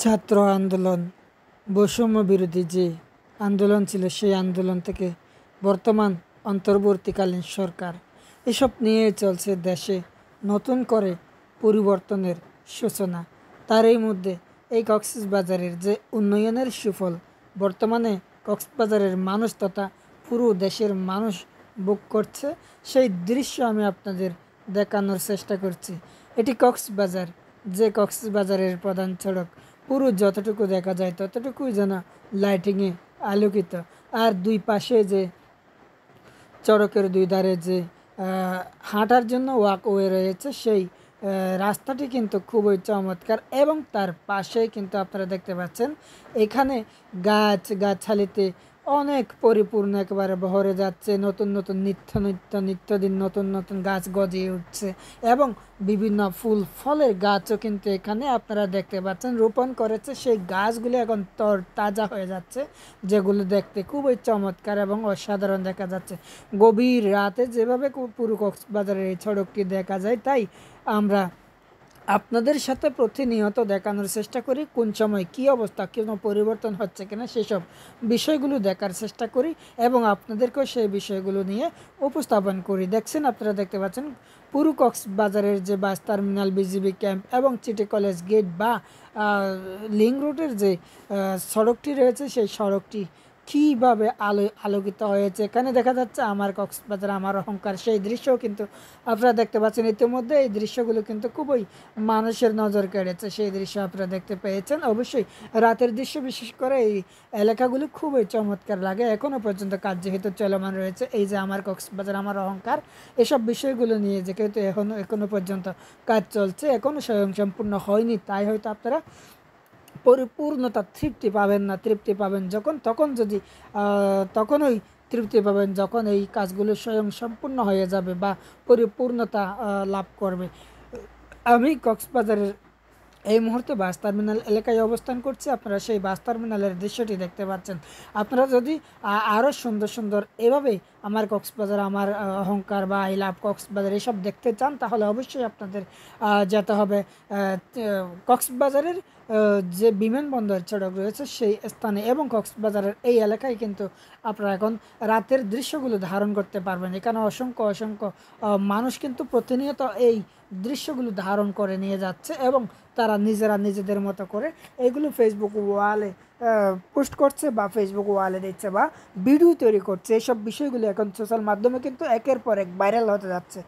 ছাত্র আন্দোলন বৈষম্য বিরোধী যে আন্দোলন ছিল সেই আন্দোলন থেকে বর্তমান অন্তর্বর্তীকালীন সরকার এসব নিয়ে চলছে দেশে নতুন করে পরিবর্তনের সূচনা। তারই মধ্যে এই কক্সবাজারের যে উন্নয়নের সুফল বর্তমানে কক্সবাজারের মানুষ তথা পুরো দেশের মানুষ ভোগ করছে, সেই দৃশ্য আমি আপনাদের দেখানোর চেষ্টা করছি। এটি কক্সবাজার, যে কক্সবাজারের প্রধান সড়ক পুরো যতটুকু দেখা যায় ততটুকুই যেন লাইটিংয়ে আলোকিত। আর দুই পাশে যে সড়কের দুই ধারে যে হাঁটার জন্য ওয়াকওয়ে রয়েছে, সেই রাস্তাটি কিন্তু খুবই চমৎকার। এবং তার পাশেই কিন্তু আপনারা দেখতে পাচ্ছেন এখানে গাছালিতে অনেক পরিপূর্ণ একেবারে ভরে যাচ্ছে। নতুন নতুন নিত্যদিন নতুন নতুন গাছ গজিয়ে উঠছে এবং বিভিন্ন ফুল ফলের গাছও কিন্তু এখানে আপনারা দেখতে পাচ্ছেন রোপণ করেছে। সেই গাছগুলি এখন তাজা হয়ে যাচ্ছে, যেগুলো দেখতে খুবই চমৎকার এবং অসাধারণ দেখা যাচ্ছে। গভীর রাতে যেভাবে পুরো কক্সবাজারের এই সড়কটি দেখা যায়, তাই আমরা আপনাদের সাথে প্রতিনিয়ত দেখানোর চেষ্টা করি কোন সময় কী অবস্থা, কোনো পরিবর্তন হচ্ছে কিনা সেসব বিষয়গুলো দেখার চেষ্টা করি এবং আপনাদেরকেও সেই বিষয়গুলো নিয়ে উপস্থাপন করি। দেখছেন, আপনারা দেখতে পাচ্ছেন পুরো কক্সবাজারের যে বাস টার্মিনাল, বিজিবি ক্যাম্প এবং সিটি কলেজ গেট বা লিঙ্ক রোডের যে সড়কটি রয়েছে, সেই সড়কটি কীভাবে আলোকিত হয়েছে। এখানে দেখা যাচ্ছে আমার কক্সবাজার আমার অহংকার, সেই দৃশ্যও কিন্তু আপনারা দেখতে পাচ্ছেন। ইতিমধ্যে এই দৃশ্যগুলো কিন্তু খুবই মানুষের নজর কেড়েছে, সেই দৃশ্য আপনারা দেখতে পেয়েছেন। অবশ্যই রাতের দৃশ্য বিশেষ করে এই এলাকাগুলো খুবই চমৎকার লাগে। এখনও পর্যন্ত কাজ যেহেতু চলমান রয়েছে, এই যে আমার কক্সবাজার আমার অহংকার, এসব বিষয়গুলো নিয়ে যে কিন্তু এখনও পর্যন্ত কাজ চলছে, এখনও স্বয়ংসম্পূর্ণ হয়নি। তাই হয়তো আপনারা পরিপূর্ণতা তৃপ্তি পাবেন যখন তখনই তৃপ্তি পাবেন যখন এই কাজগুলো স্বয়ং সম্পূর্ণ হয়ে যাবে বা পরিপূর্ণতা লাভ করবে। আমি কক্সবাজারের এই মুহূর্তে বাস টার্মিনাল এলাকায় অবস্থান করছি। আপনারা সেই বাস টার্মিনালের দৃশ্যটি দেখতে পাচ্ছেন। আপনারা যদি আরও সুন্দর সুন্দর এভাবে আমার কক্সবাজার আমার অহংকার বা আই লাভ কক্সবাজার এসব দেখতে চান, তাহলে অবশ্যই আপনাদের যেতে হবে কক্সবাজারের যে বিমানবন্দর সড়ক রয়েছে সেই স্থানে। এবং কক্সবাজারের এই এলাকায় কিন্তু আপনারা এখন রাতের দৃশ্যগুলো ধারণ করতে পারবেন। এখানে অসংখ্য অসংখ্য মানুষ কিন্তু প্রতিনিয়ত এই দৃশ্যগুলো ধারণ করে নিয়ে যাচ্ছে এবং তারা নিজেদের মতো করে এগুলো ফেসবুক ওয়ালে পোস্ট করছে বা ফেসবুক ওয়ালে দিচ্ছে বা ভিডিও তৈরি করছে। এইসব বিষয়গুলো এখন সোশ্যাল মাধ্যমে কিন্তু একের পর এক ভাইরাল হতে যাচ্ছে।